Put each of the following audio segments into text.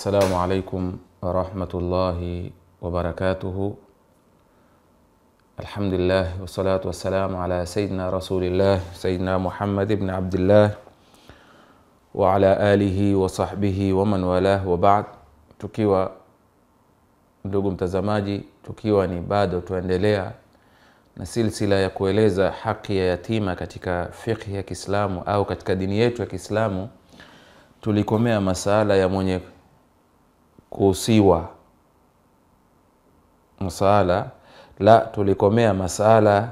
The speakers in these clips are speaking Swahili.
السلام عليكم ورحمة الله وبركاته. الحمد لله والصلاة والسلام على سيدنا رسول الله سيدنا محمد بن عبد الله وعلى آله وصحبه ومن والاه وبعد. Tukiwa ndugu mtazamaji, tukiwa ni bado tuendelea na silsila ya kueleza haki ya yatima katika fiqh ya Kiislamu au katika dini yetu ya Kiislamu, tulikomea masala ya mwenye kuhusiwa. Tulikomea masala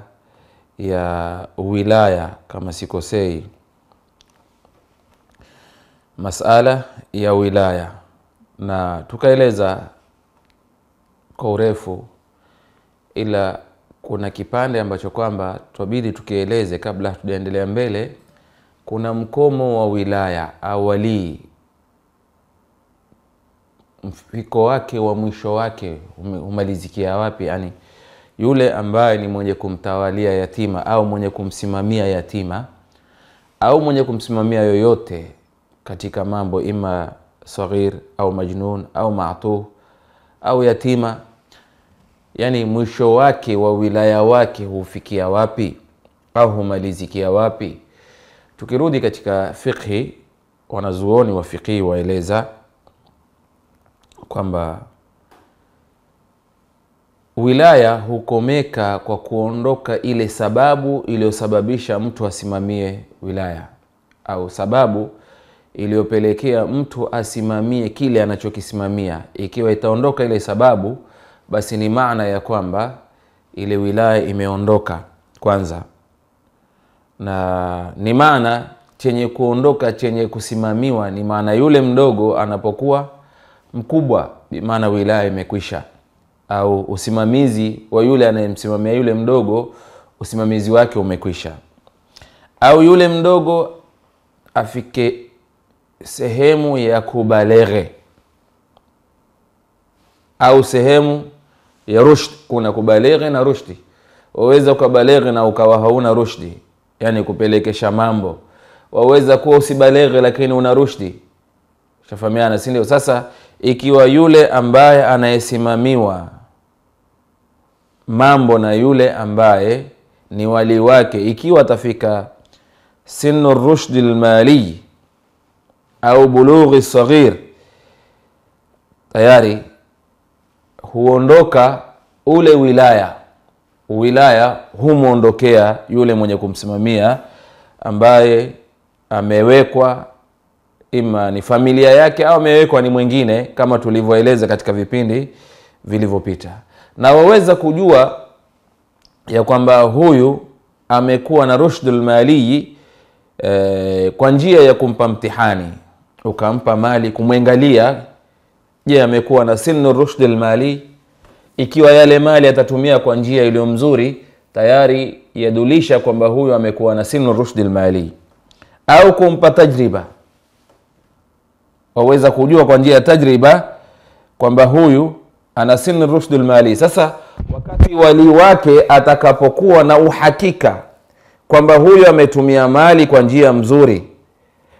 ya wilaya kama sikosei. Masala ya wilaya, na tukaeleza kwa urefu, ila kuna kipande ambacho kwamba tubidi tukieleze kabla tuendelea mbele. Kuna mkomo wa wilaya au wali, mfiko wake wa mwisho wake umalizikia wapi? Yani yule ambaye ni mwenye kumtawalia yatima au mwenye kumsimamia yatima au mwenye kumsimamia yoyote katika mambo, ima saghir au majnun au ma'tuh au yatima, yani mwisho wake wa wilaya wake hufikia wapi au humalizikia wapi? Tukirudi katika fiqhi, wanazuoni wa fiqhi waeleza kwamba wilaya hukomeka kwa kuondoka ile sababu iliyosababisha mtu asimamie wilaya, au sababu iliyopelekea mtu asimamie kile anachokisimamia. Ikiwa itaondoka ile sababu, basi ni maana ya kwamba ile wilaya imeondoka kwanza, na ni maana chenye kuondoka, chenye kusimamiwa ni maana yule mdogo anapokuwa mkubwa, maana wilaya imekwisha, au usimamizi wa yule anayemsimamia yule mdogo, usimamizi wake umekwisha, au yule mdogo afike sehemu ya kubaleghe au sehemu ya rushd. Kuna kubaleghe na rushdi. Waweza kubaleghe na ukawa hauna rushdi, yani kupelekesha mambo. Waweza kuwa usibaleghe lakini una rushdi. Shafahamiana, si ndio? Sasa ikiwa yule ambaye anayesimamiwa mambo na yule ambaye ni wali wake, ikiwa atafika sinu rushdi almali au bulughi saghir, tayari huondoka ule wilaya humuondokea yule mwenye kumsimamia, ambaye amewekwa ima ni familia yake au amewekwa ni mwingine, kama tulivyoeleza katika vipindi vilivyopita. Na waweza kujua ya kwamba huyu amekuwa na rushdul mali kwa njia ya kumpa mtihani. Ukampa mali kumwangalia, je, amekuwa na sinu rushdul mali? Ikiwa yale mali atatumia kwa njia iliyo mzuri, tayari yadulisha kwamba huyu amekuwa na sinu rushdul mali. Au kumpa tajriba, waweza kujua kwa njia ya tajriba kwamba huyu ana sinu rushdul mali. Sasa wakati wali wake atakapokuwa na uhakika kwamba huyu ametumia mali kwa njia mzuri,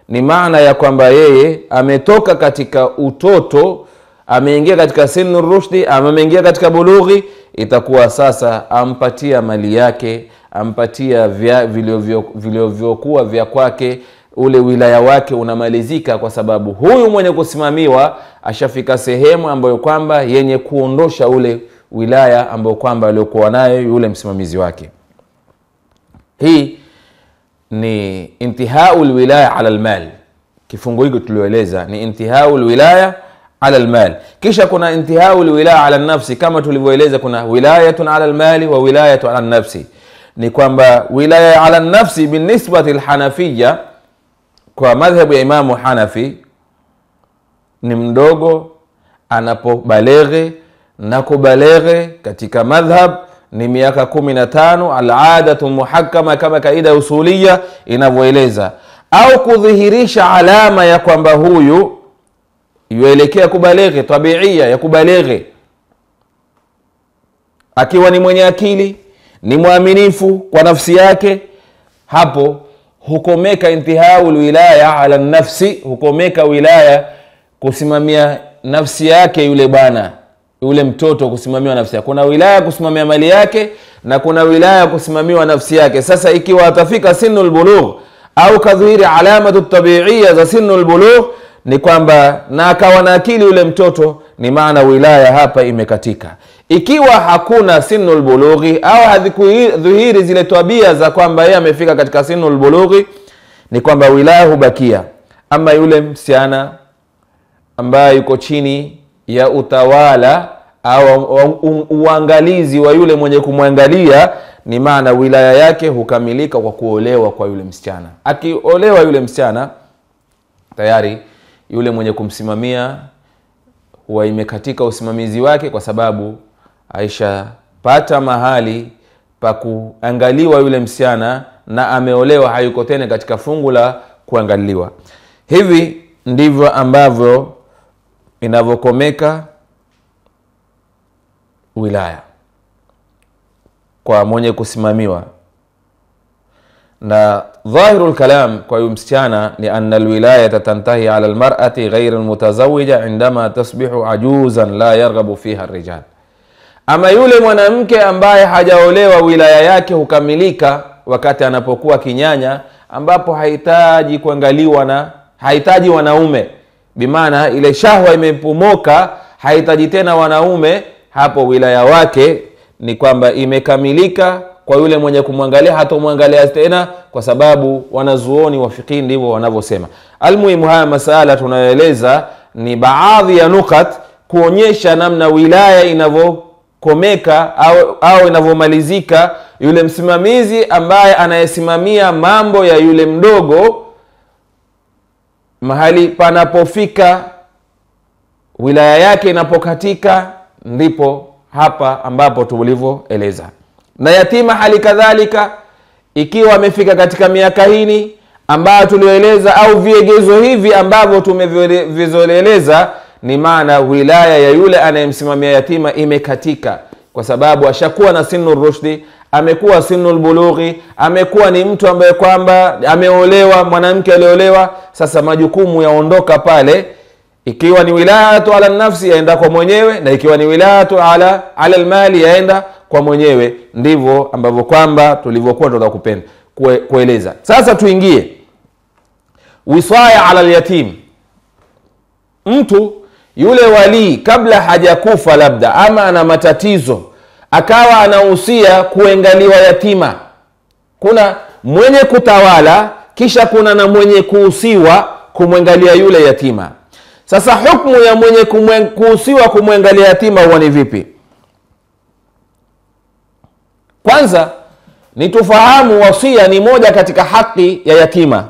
ni maana ya kwamba yeye ametoka katika utoto, ameingia katika sinu rushdi, ameingia katika bulughi, itakuwa sasa ampatia mali yake, ampatia vilivyokuwa vya kwake, ule wilaya wake unamalizika, kwa sababu huyu mwenye kusimamiwa ashafika sehemu ambayo kwamba yenye kuondosha ule wilaya ambayo kwamba aliokuwa nayo yule msimamizi wake. Hii ni intihaul wilaya ala almal. Kifungu hiki tulioeleza ni intihaul wilaya ala almal. Kisha kuna intihaul wilaya ala nafsi, kama tulivyoeleza kuna wilayatun ala almali wa wilayatun ala nafsi. Ni kwamba wilaya ala nafsi binisbati alhanafiyya, kwa madhhabu ya Imamu Hanafi, ni mdogo anapobaleghe, na kubaleghe katika madhhab ni miaka 15, al-adatu muhakkama, kama kaida usulia inavyoeleza, au kudhihirisha alama ya kwamba huyu yuelekea kubaleghe, tabiia ya kubaleghe, akiwa ni mwenye akili, ni muaminifu kwa nafsi yake. Hapo hukomeka intihaul wilaya ala nafsi, hukomeka wilaya kusimamia nafsi yake yule bwana, yule mtoto kusimamiwa nafsi yake. Kuna wilaya kusimamia mali yake na kuna wilaya kusimamiwa nafsi yake. Sasa ikiwa atafika sinul bulugh au kadhihiri alamatu tabi'iyya za sinul bulugh, ni kwamba na akawa na akili yule mtoto, ni maana wilaya hapa imekatika. Ikiwa hakuna sinul bulughi au hadhihiri zile tabia za kwamba yeye amefika katika sinul bulughi, ni kwamba wilaya hubakia. Ama yule msichana ambaye yuko chini ya utawala au uangalizi wa yule mwenye kumwangalia, ni maana wilaya yake hukamilika kwa kuolewa kwa yule msichana. Akiolewa yule msichana, tayari yule mwenye kumsimamia huwa imekatika usimamizi wake, kwa sababu Aisha pata mahali pa kuangaliwa yule msichana na ameolewa, hayuko tena katika fungu la kuangaliwa. Hivi ndivyo ambavyo inavyokomeka wilaya kwa mwenye kusimamiwa. Na dhahirul kalam kwa yule msichana ni anna alwilayata tantahi ala almar'ati ghayr almutazawwija indama tasbihu ajuzan la yarghabu fiha arrijal. Ama yule mwanamke ambaye hajaolewa, wilaya yake hukamilika wakati anapokuwa kinyanya, ambapo hahitaji kuangaliwa na hahitaji wanaume, bimaana ile shahwa imepomoka, hahitaji tena wanaume. Hapo wilaya wake ni kwamba imekamilika kwa yule mwenye kumwangalia, hatomwangalia tena, kwa sababu wanazuoni wa fiqh ndivyo wanavyosema. Almuhimu, haya masala tunayoeleza ni baadhi ya nukat kuonyesha namna wilaya inavyokomeka au inavyomalizika. Yule msimamizi ambaye anayesimamia mambo ya yule mdogo, mahali panapofika wilaya yake inapokatika, ndipo hapa ambapo tulivyoeleza. Na yatima hali kadhalika, ikiwa amefika katika miaka hii ambayo tulioeleza au viegezo hivi ambavyo tumevizoeleza, ni maana wilaya ya yule anayemsimamia yatima imekatika, kwa sababu ashakuwa na sinul rushdi, amekuwa sinul bulughi, amekuwa ni mtu ambaye kwamba ameolewa, mwanamke aliolewa. Sasa majukumu yaondoka pale. Ikiwa ni wilayatu ala nafsi, yaenda kwa mwenyewe, na ikiwa ni wilayatu ala almali, yaenda kwa mwenyewe. Ndivyo ambavyo kwamba tulivyokuwa tunataka kueleza. Sasa tuingie wisaya ala alyatim. Mtu yule wali kabla hajakufa labda, ama ana matatizo, akawa anahusia kuangaliwa yatima. Kuna mwenye kutawala, kisha kuna na mwenye kuhusiwa kumwangalia yule yatima. Sasa hukumu ya mwenye kuhusiwa kumwangalia yatima huwa ni vipi? Kwanza ni tufahamu wasia ni moja katika haki ya yatima.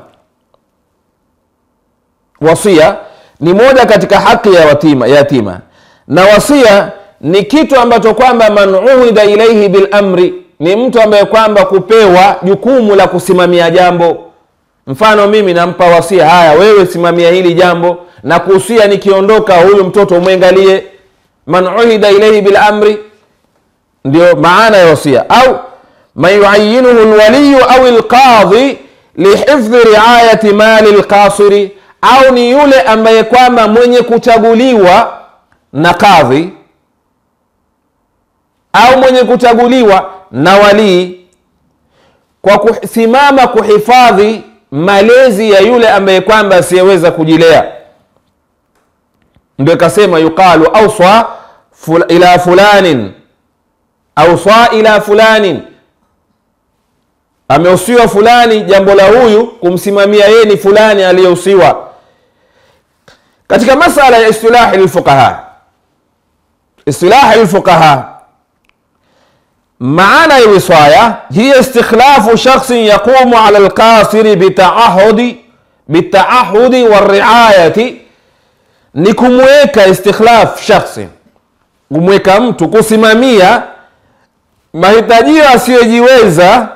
Wasia ni moja katika haki ya yatima. Na wasia ni kitu ambacho kwamba man uhida ilaihi bil amri, ni mtu ambaye kwamba kupewa jukumu la kusimamia jambo. Mfano, mimi nampa wasia, haya wewe simamia hili jambo, na kuhusia nikiondoka huyu mtoto umwangalie. Man uhida ilaihi bil amri ndio maana ya wasia. Au man yuayyinuhu alwaliyu au alqadhi lihifdhi riayati mali alqasiri, au ni yule ambaye kwamba mwenye kuchaguliwa na kadhi au mwenye kuchaguliwa na wali kwa kusimama kuhifadhi malezi ya yule ambaye kwamba asiyeweza kujilea. Ndio kasema yuqalu awsa ila fulanin, awsa ila fulanin, ameusiwa fulani, jambo la huyu kumsimamia yeye ni fulani aliyehusiwa. Katika masala ya istilahi lilfuqaha, istilahi lilfuqaha, maana ya wisaya hiya istikhlafu shakhsin yaqumu ala alqasiri bitaahudi wariayati, ni kumweka istikhlaf shakhsi, kumweka mtu kusimamia mahitajio asiyojiweza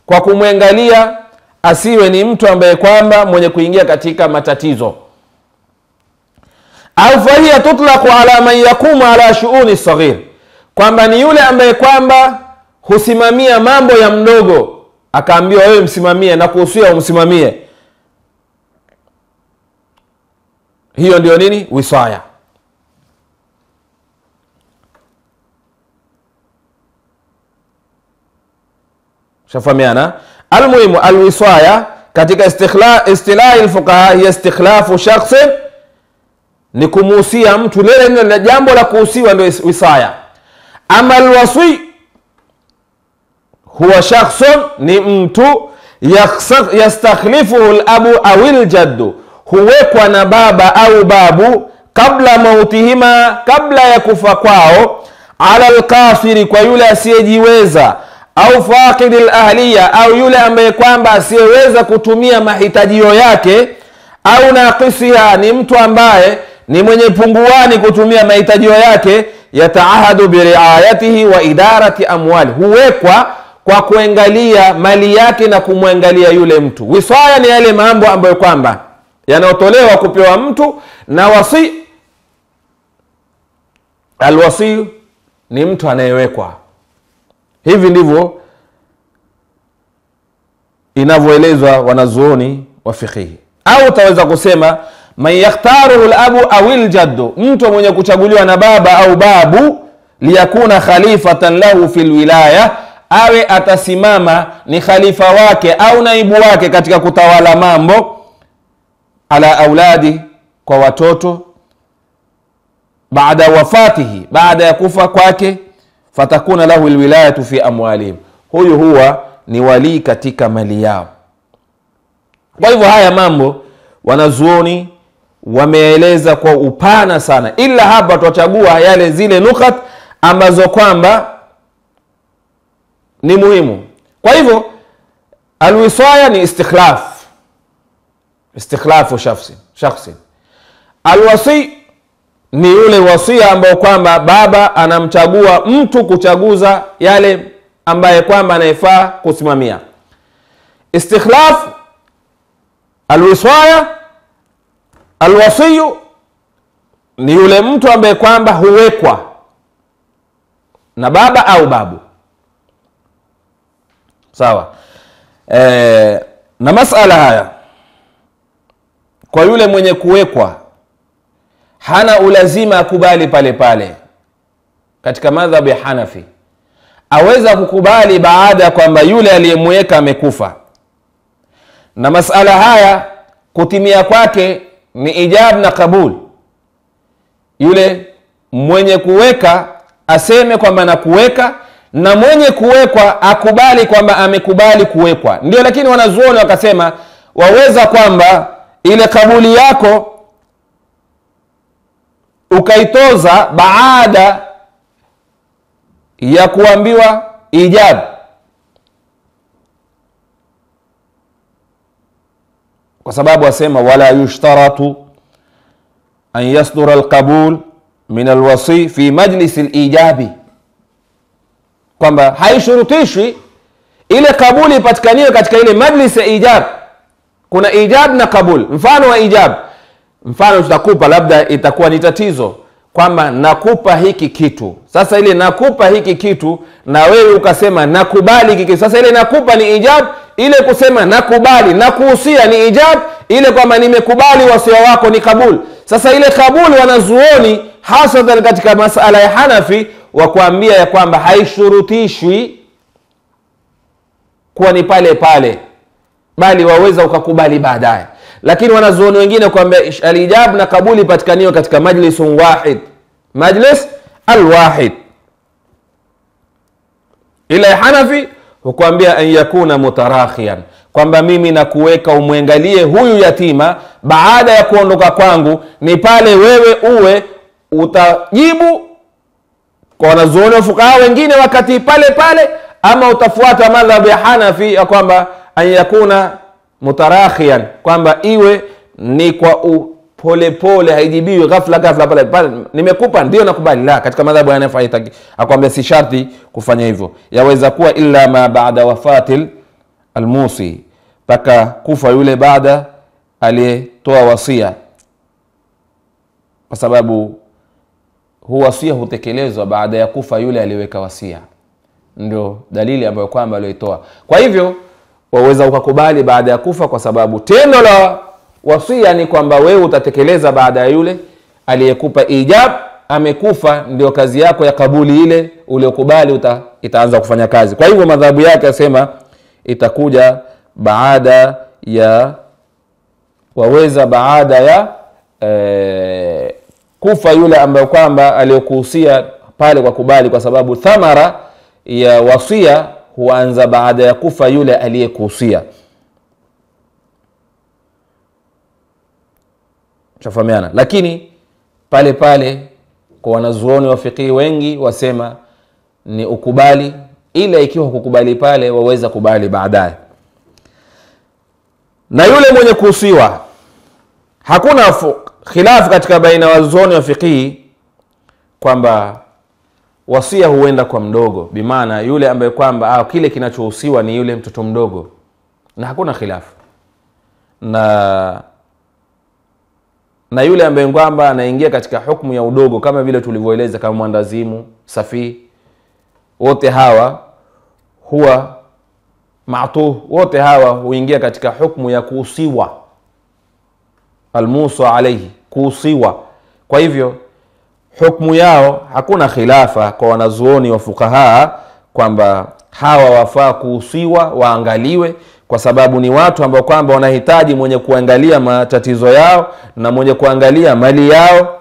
kwa kumwangalia, asiwe ni mtu ambaye kwamba mwenye kuingia katika matatizo. Au fahiya tutlaqu ala man yaqumu ala shu'uni saghir, kwamba ni yule ambaye kwamba husimamia mambo ya mdogo, akaambiwa wewe msimamie na kuhusia umsimamie. Hiyo ndio nini? Wisaya. Shafahamiana? Almuhimu, alwisaya katika istilahi alfuqaha hiya istikhlafu shakhsin, ni kumuhusia mtu. Lile jambo la kuhusiwa ndio wisaya. Ama alwasi huwa shakhsun, ni mtu yastakhlifuhu alabu au aljaddu, huwekwa na baba au babu kabla mautihima, kabla ya kufa kwao, ala alqasiri, kwa yule asiyejiweza, au faqid alahliya, au yule ambaye kwamba asiyeweza kutumia mahitajio yake, au naqisiha, ni mtu ambaye ni mwenye punguani kutumia mahitajio yake, yataahadu biriayatihi wa idarati amwali, huwekwa kwa kuangalia mali yake na kumwangalia yule mtu. Wisaya ni yale mambo ambayo kwamba yanayotolewa kupewa mtu, na wasi, alwasi ni mtu anayewekwa. Hivi ndivyo inavyoelezwa wanazuoni wa fiqh. Au utaweza kusema man yakhtaruhu alabu au aljaddu, mtu mwenye kuchaguliwa na baba au babu, liyakuna khalifatan lahu fil wilaya, awe atasimama ni khalifa wake au naibu wake katika kutawala mambo, ala auladi, kwa watoto, baada wafatihi, baada ya kufa kwake, fatakuna lahu alwilayatu fi amwalihim, huyu huwa ni wali katika mali yao. Kwa hivyo haya mambo wanazuoni wameeleza kwa upana sana, ila hapa tutachagua yale zile nukat ambazo kwamba ni muhimu. Kwa hivyo alwisaya ni istikhlafu shakhsi. Alwasi ni yule wasia ambao kwamba baba anamchagua mtu kuchaguza yale ambaye kwamba anayefaa kusimamia. Istikhlaf, alwisaya, alwasiyu ni yule mtu ambaye kwamba huwekwa na baba au babu. Sawa. Na masala haya, kwa yule mwenye kuwekwa hana ulazima akubali pale pale. Katika madhhabu ya Hanafi aweza kukubali baada ya kwamba yule aliyemweka amekufa. Na masala haya kutimia kwake ni ijab na kabul. Yule mwenye kuweka aseme kwamba nakuweka, na mwenye kuwekwa akubali kwamba amekubali kuwekwa. Ndio, lakini wanazuoni wakasema waweza kwamba ile kabuli yako ukaitoza baada ya kuambiwa ijab, kwa sababu wasema wala yushtaratu an yasdura alqabul min alwasi fi majlis alijabi, kwamba haishurutishwi ile kabuli ipatikaniwe katika ile majlis ya ijab. Kuna ijab na kabul. Mfano wa ijab, mfano tutakupa, labda itakuwa ni tatizo kwamba nakupa hiki kitu. Sasa ile nakupa hiki kitu na wewe ukasema nakubali hiki kitu. Sasa ile nakupa ni ijab, ile kusema nakubali na kuhusia ni ijab, ile kwamba nimekubali wasia wako ni kabul. Sasa ile kabul wanazuoni hasa katika masala ya Hanafi wa kuambia ya kwamba haishurutishwi kuwa ni pale pale, bali waweza ukakubali baadaye. Lakini wanazuoni wengine kwamba alijab na kabuli patikaniwa katika majlisun wahid, majlis alwahid. Ila Hanafi hukuambia an yakuna mutarakhian, kwamba mimi nakuweka umwangalie huyu yatima baada ya kuondoka kwangu, ni pale wewe uwe utajibu kwa wanazuoni wa fuqaha wengine wakati pale pale, ama utafuata madhhabu ya Hanafi ya kwamba an yakuna mutarakhian, kwamba iwe ni kwa pole pole, haijibiwi ghafla pale pale nimekupa ndio nakubali. La, katika madhhabu ya Hanafi haitaki, akwambia si sharti kufanya hivyo. Yaweza kuwa illa ma baada wafatil almusi, paka kufa yule baada aliyetoa wasia, kwa sababu huu wasia hutekelezwa baada ya kufa yule aliyeweka wasia. Ndio dalili ambayo kwamba aliyoitoa. Kwa hivyo waweza ukakubali baada ya kufa, kwa sababu tendo la Wasia ni kwamba wewe utatekeleza baada ya yule aliyekupa ijab amekufa, ndio kazi yako ya kabuli ile uliokubali itaanza kufanya kazi. Kwa hivyo madhabu yake asema itakuja baada ya waweza baada ya kufa yule ambaye kwamba aliyokuhusia pale kwa kubali, kwa sababu thamara ya wasia huanza baada ya kufa yule aliyekuhusia. Shafahamiana. Lakini pale pale kwa wanazuoni wa fiqh wengi wasema ni ukubali, ila ikiwa kukubali pale waweza kubali baadaye. Na yule mwenye kuhusiwa, hakuna khilafu katika baina wanazuoni wa fiqh kwamba wasia huenda kwa mdogo, bimaana yule ambaye kwamba kile kinachohusiwa ni yule mtoto mdogo, na hakuna khilafu. Na yule ambaye kwamba anaingia katika hukumu ya udogo kama vile tulivyoeleza, kama mwandazimu, safi, wote hawa huwa maatuh, wote hawa huingia katika hukumu ya kuhusiwa, almusa alayhi, kuhusiwa. Kwa hivyo hukumu yao hakuna khilafa kwa wanazuoni wa fuqaha kwamba hawa wafaa kuhusiwa, waangaliwe, kwa sababu ni watu ambao kwamba wanahitaji mwenye kuangalia matatizo yao na mwenye kuangalia mali yao,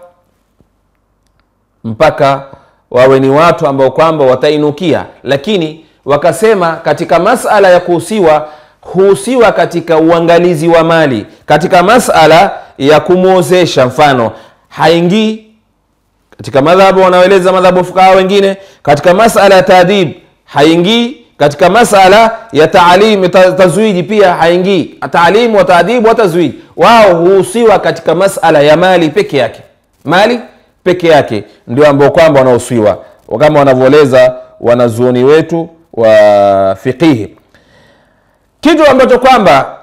mpaka wawe ni watu ambao kwamba watainukia. Lakini wakasema katika masala ya kuhusiwa, huhusiwa katika uangalizi wa mali. Katika masala ya kumuozesha, mfano, haingii katika madhabu, wanaeleza madhabu fuqaha wengine. Katika masala ya taadib haingii. Katika masala ya taalim tazwiji pia haingii. Taalim wa taadib wa tazwiji, wao huhusiwa katika masala ya mali peke yake. Mali peke yake ndio ambao kwamba wanahusiwa, kama wanavyoeleza wanazuoni wetu wa fiqh. Kitu ambacho kwamba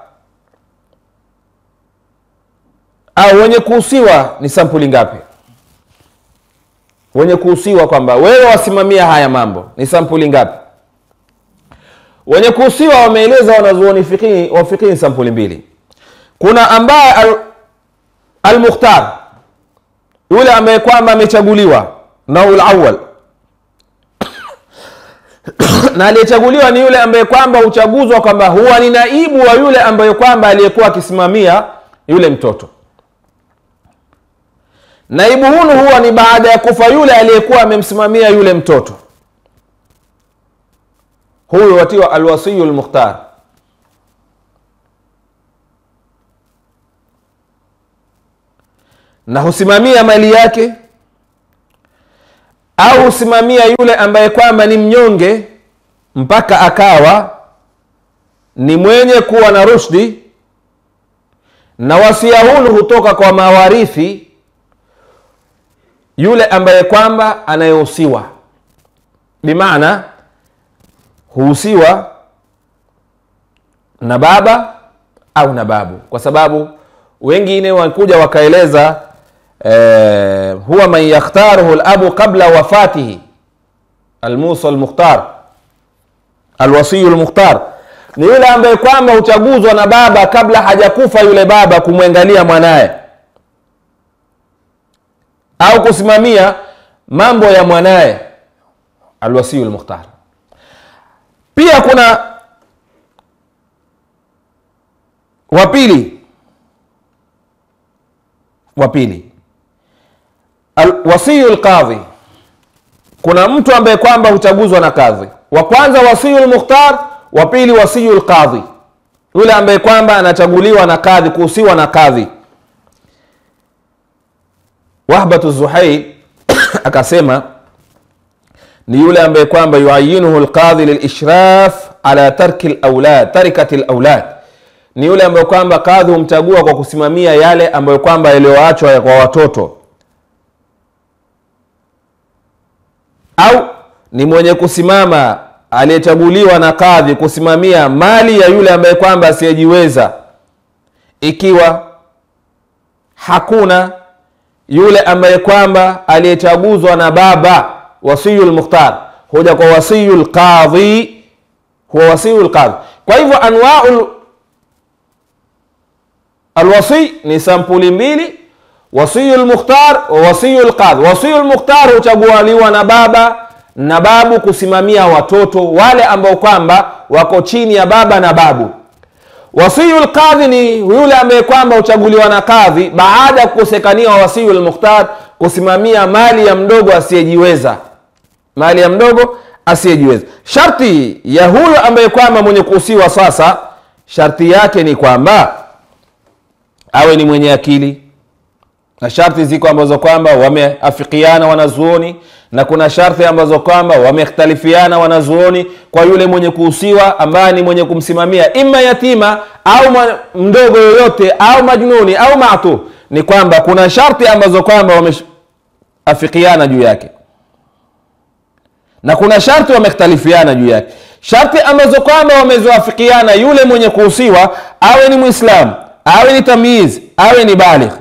wenye kuhusiwa ni sampuli ngapi? Wenye kuhusiwa kwamba wewe wasimamia haya mambo ni sampuli ngapi? Wenye kuhusiwa wameeleza wanazuoni wa fiqh ni sampuli mbili. Kuna ambaye al-mukhtar, yule ambaye kwamba amechaguliwa, naul awwal na aliyechaguliwa ni yule ambaye kwamba uchaguzwa kwamba huwa ni naibu wa yule ambaye kwamba aliyekuwa akisimamia yule mtoto. Naibu huyu huwa ni baada ya kufa yule aliyekuwa amemsimamia yule mtoto. Huyo watiwa alwasiyul mukhtar. Na husimamia mali yake, au husimamia yule ambaye kwamba ni mnyonge mpaka akawa ni mwenye kuwa na rushdi, na wasia huu hutoka kwa mawarithi yule ambaye kwamba anayehusiwa. Bimaana huhusiwa na baba au na babu, kwa sababu wengine wakuja wakaeleza huwa man yakhtaruhu al-abu qabla wafatihi, al-musa al-mukhtar, al-wasiyu al-mukhtar, ni yule ambaye kwamba huchaguzwa na baba kabla hajakufa yule baba kumwangalia mwanae au kusimamia mambo ya mwanae, al-wasiyu al-mukhtar. Pia kuna wapili al-wasiyu al-qadhi. Kuna mtu ambaye kwamba huchaguzwa na kadhi. Wa kwanza wasiyu al-mukhtar, wa pili wasiyu al-qadhi, yule ambaye kwamba anachaguliwa na kadhi, kuhusiwa na kadhi. Wahbatu Zuhair akasema ni yule ambaye kwamba yuayinuhu al-qadhi lil-ishraf ala tarikati al-awlad, ni yule ambaye kwamba kadhi humchagua kwa kusimamia yale ambayo kwamba yaliyoachwa kwa watoto, au ni mwenye kusimama aliyechaguliwa na kadhi kusimamia mali ya yule ambaye kwamba asiyejiweza, ikiwa hakuna yule ambaye kwamba aliyechaguzwa na baba, wasiyul mukhtar, hoja kwa wasiyul qadhi, huwa wasiyul qadhi. Kwa hivyo anwa'ul Alwasi ni sampuli mbili, wasiyul mukhtar wa wasiyul qadhi. Wasiyul mukhtar huchaguliwa na baba na babu kusimamia watoto wale ambao kwamba wako chini ya baba na babu. Wasiyul qadhi ni yule ambaye kwamba huchaguliwa na kadhi baada ya kukosekania wasiyul mukhtar kusimamia mali ya mdogo asiyejiweza. Mali ya mdogo asiyejiweza. Sharti ya huyo ambaye kwamba mwenye kuhusiwa sasa, sharti yake ni kwamba awe ni mwenye akili. Na sharti ziko ambazo kwamba wameafikiana wanazuoni, na kuna sharti ambazo kwamba wamekhtalifiana wanazuoni kwa yule mwenye kuhusiwa ambaye ni mwenye kumsimamia ima yatima au mdogo yoyote au majnuni au maatu. Ni kwamba kuna sharti ambazo kwamba wameafikiana juu yake na kuna sharti wamekhtalifiana juu yake. Sharti ambazo kwamba wamezoafikiana, yule mwenye kuhusiwa awe ni Muislamu, awe ni tamyiz, awe ni baligh.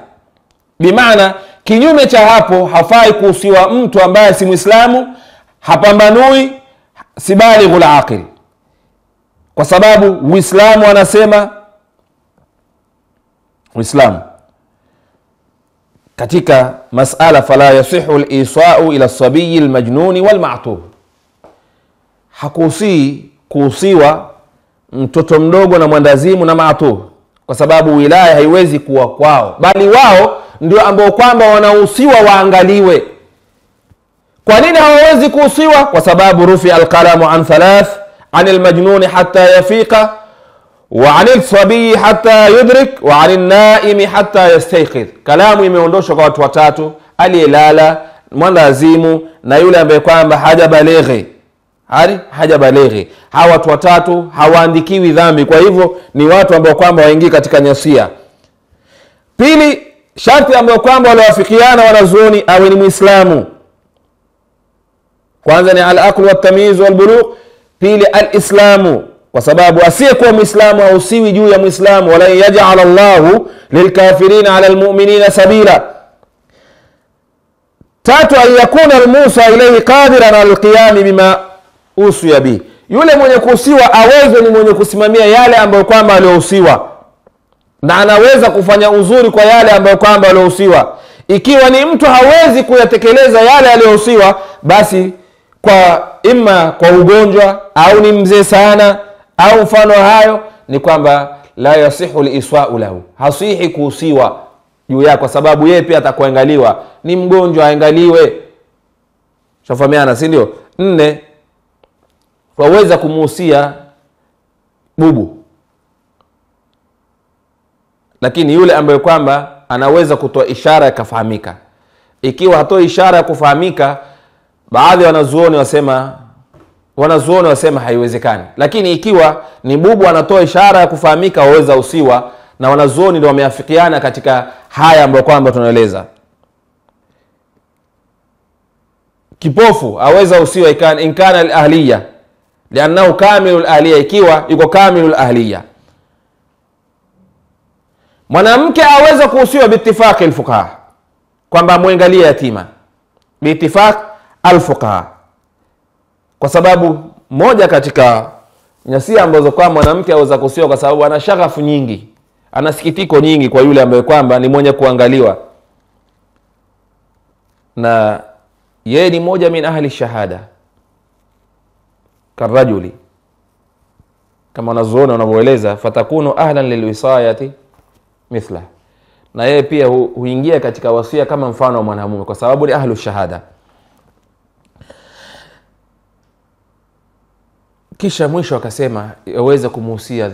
Bimaana kinyume cha hapo hafai kuhusiwa mtu ambaye si Muislamu, hapambanui, si balighul aqil. Kwa sababu Uislamu anasema, Uislamu katika mas'ala fala yasihu al-isa'u ila as-sabiy al-majnun wal-ma'tub, hakusi kuhusiwa mtoto mdogo na mwandazimu na maatub, kwa sababu wilaya haiwezi kuwa kwao, bali wao ndio ambao kwamba wanahusiwa waangaliwe. Kwa nini hawawezi kuhusiwa? Kwa sababu rufi al-qalamu an thalath, an al-majnun hatta yafiqa, wa an al-sabiy hatta yudrik, wa an an-naim hatta yastayqidh. Kalamu imeondoshwa kwa watu watatu: aliyelala, mwandazimu na yule ambaye kwamba hajabalighi. Hajabalighi. Hawa watu watatu hawaandikiwi dhambi, kwa hivyo ni watu ambao kwamba waingie katika nyasia. Pili, sharti ambayo kwamba waliwafikiana wanazuoni awe ni Muislamu. Kwanza ni al-aql wa tamyiz wal bulugh, pili al-islamu, kwa sababu asiyekuwa Muislamu hausiwi juu ya Muislamu. Wala yaj'al Allahu lilkafirina ala almu'minina sabila. Tatu, an yakuna al-musa ilayhi qadiran ala al-qiyam bima usiya bi, yule mwenye kuhusiwa aweze ni mwenye kusimamia yale ambayo kwamba aliohusiwa, na anaweza kufanya uzuri kwa yale ambayo kwamba aliohusiwa. Ikiwa ni mtu hawezi kuyatekeleza yale aliohusiwa, basi kwa ima kwa ugonjwa au ni mzee sana au mfano hayo, ni kwamba la yasihu al-iswa'u lahu, hasihi kuhusiwa juu yake, kwa sababu yeye pia atakuangaliwa, ni mgonjwa aangaliwe. Shafahamiana, si ndio? 4, waweza kumuhusia bubu, lakini yule ambaye kwamba anaweza kutoa ishara ikafahamika. Ikiwa hatoi ishara ya kufahamika, baadhi ya wanazuoni wasema haiwezekani. Lakini ikiwa ni bubu anatoa ishara ya kufahamika, waweza usiwa, na wanazuoni ndio wameafikiana katika haya ambayo kwamba tunaeleza. Kipofu aweza usiwa in kana al-ahliya, liannahu kamilul ahliya, ikiwa yuko kamilul ahliya. Mwanamke aweza kuhusiwa biittifaq al-fuqaha, kwamba muangalie yatima biittifaq al-fuqaha, kwa sababu moja katika nyasia ambazo kwa mwanamke aweza kuhusiwa, kwa sababu ana shaghafu nyingi, ana sikitiko nyingi kwa yule ambaye kwamba ni mwenye kuangaliwa, na yeye ni moja min ahli shahada karajuli, kama wanazuoni wanavyoeleza, fatakunu ahlan lilwisayati mithla, na yeye pia huingia katika wasia kama mfano wa mwanamume, kwa sababu ni ahlu shahada. Kisha mwisho akasema yaweza kumuhusia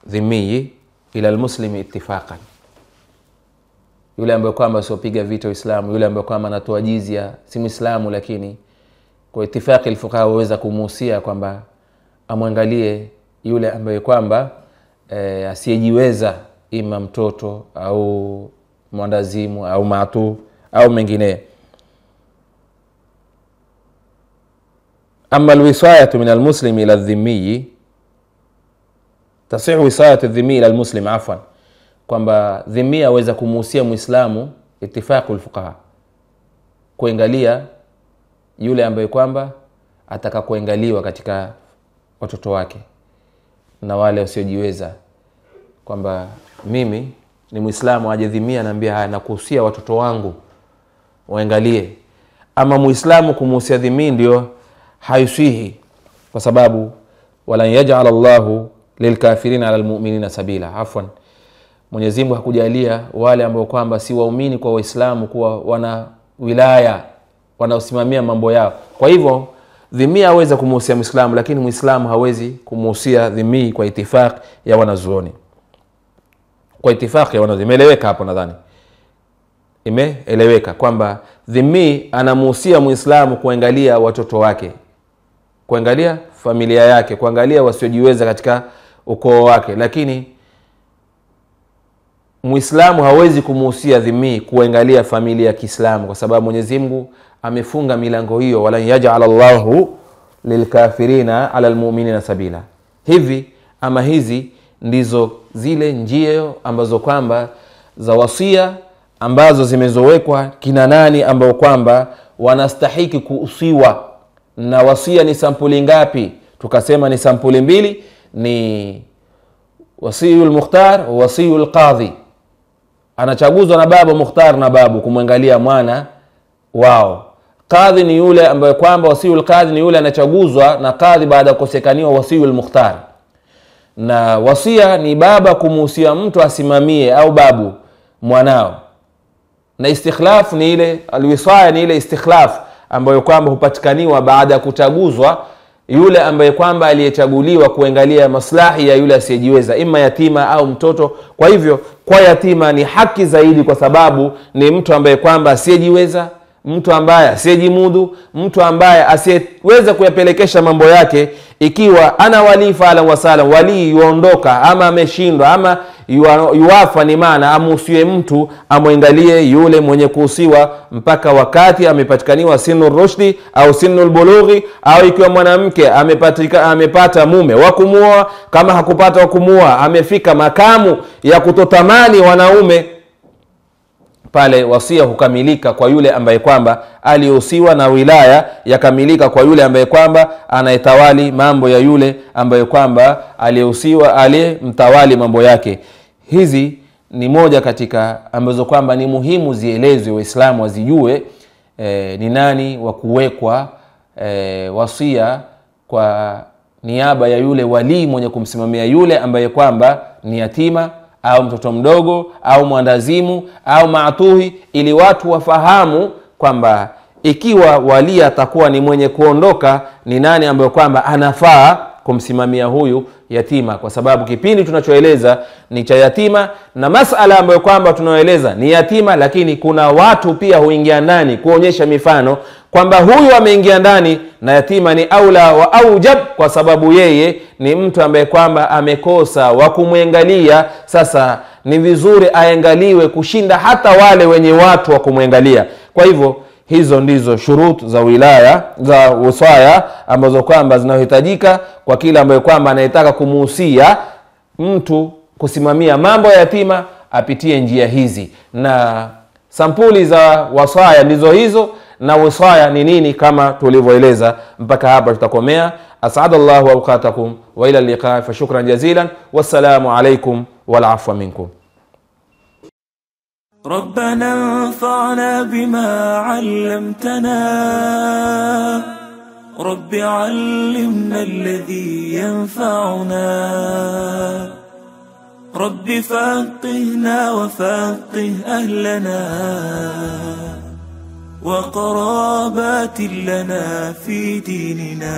dhimmi ila almuslimi ittifaqan, yule ambaye kwamba siopiga vita Uislamu, yule ambaye kwamba anatoa jizya, si Muislamu, lakini kwa ittifaqi al-fuqaha waweza kumuhusia kwamba amwangalie yule ambaye kwamba asiyejiweza, ima mtoto au mwandazimu au maatu au mengine. Amma alwisayatu min almuslimi ila aldhimmi, tasihu wisayatu aldhimmi ila almuslim, afwan, kwamba dhimmi aweza kumuhusia Muislamu ittifaqu alfuqaha, kuangalia yule ambaye kwamba ataka kuangaliwa katika watoto wake na wale wasiojiweza, kwamba mimi ni Muislamu aje dhimia naambia haya nakuhusia watoto wangu waangalie, ama Muislamu kumuhusia dhimii ndio haisihi, kwa sababu wala yaj'al Allahu lilkafirina ala almu'minina sabila. Afwan, Mwenyezi Mungu hakujalia wale ambao kwamba si waumini kwa Waislamu kuwa wana wilaya wanaosimamia mambo yao. Kwa hivyo dhimmi hawezi kumuhusia Muislamu, lakini Muislamu hawezi kumuhusia dhimmi kwa itifaq ya wanazuoni. Kwa itifaq ya wanazuoni imeeleweka hapo, nadhani imeeleweka kwamba dhimmi anamuhusia Muislamu kuangalia watoto wake, kuangalia familia yake, kuangalia wasiojiweza katika ukoo wake, lakini Muislamu hawezi kumuhusia dhimmi kuangalia familia ya Kiislamu, kwa sababu Mwenyezi Mungu amefunga milango hiyo, wala yaj'al Allahu lilkafirina ala almu'minina sabila. Hivi ama hizi ndizo zile njia ambazo kwamba za wasia ambazo zimezowekwa kina nani ambao kwamba wanastahiki kuusiwa. Na wasia ni sampuli ngapi? Tukasema ni sampuli mbili, ni wasiyul mukhtar wa wasiyul qadhi. Anachaguzwa na babu mukhtar na babu kumwangalia mwana wao. Qadhi ni yule ambaye kwamba wasiyul qadhi ni yule anachaguzwa na qadhi baada ya kukosekaniwa wasiyul mukhtar. Na wasia ni baba kumuhusia mtu asimamie au babu mwanao. Na istikhlaf ni ile alwisaya, ni ile istikhlaf ambayo kwamba hupatikaniwa baada ya kuchaguzwa yule ambaye kwamba aliyechaguliwa kuangalia maslahi ya yule asiyejiweza, ima yatima au mtoto. Kwa hivyo kwa yatima ni haki zaidi, kwa sababu ni mtu ambaye kwamba asiyejiweza, mtu ambaye asiyejimudu, mtu ambaye asiyeweza kuyapelekesha mambo yake. Ikiwa ana wali fala wasala, wali yuondoka ama ameshindwa ama yuafa, ni maana amuhusie mtu amwangalie yule mwenye kuhusiwa mpaka wakati amepatikaniwa sinu rushdi au sinu bulughi, au ikiwa mwanamke amepata mume wa kumuoa, kama hakupata wa kumuoa amefika makamu ya kutotamani wanaume, pale wasia hukamilika kwa yule ambaye kwamba alihusiwa, na wilaya yakamilika kwa yule ambaye kwamba anaitawali mambo ya yule ambaye kwamba alihusiwa, aliyemtawali mambo yake. Hizi ni moja katika ambazo kwamba ni muhimu zielezwe, Waislamu wazijue ni nani wa kuwekwa wasia kwa niaba ya yule wali mwenye kumsimamia yule ambaye kwamba ni yatima au mtoto mdogo au mwandazimu au maatuhi, ili watu wafahamu kwamba ikiwa wali atakuwa ni mwenye kuondoka, ni nani ambaye kwamba anafaa kumsimamia huyu yatima, kwa sababu kipindi tunachoeleza ni cha yatima, na masala ambayo kwamba tunaoeleza ni yatima, lakini kuna watu pia huingia ndani kuonyesha mifano kwamba huyu ameingia ndani na yatima ni aula wa aujab, kwa sababu yeye ni mtu ambaye kwamba amekosa wa kumwangalia. Sasa ni vizuri aangaliwe kushinda hata wale wenye watu wa kumwangalia. Kwa hivyo hizo ndizo shurut za wilaya za wasaya ambazo kwamba zinahitajika kwa kila ambaye kwamba anayetaka kumuhusia mtu kusimamia mambo ya yatima, apitie njia hizi. Na sampuli za wasaya ndizo hizo, na wasaya ni nini kama tulivyoeleza. Mpaka hapa tutakomea. As'adallahu awqatakum wa ila liqa, fa shukran jazilan, wassalamu alaykum wal afwa minkum. ربنا انفعنا بما علمتنا، رب علمنا الذي ينفعنا، رب فقهنا وفقه أهلنا وقرابات لنا في ديننا.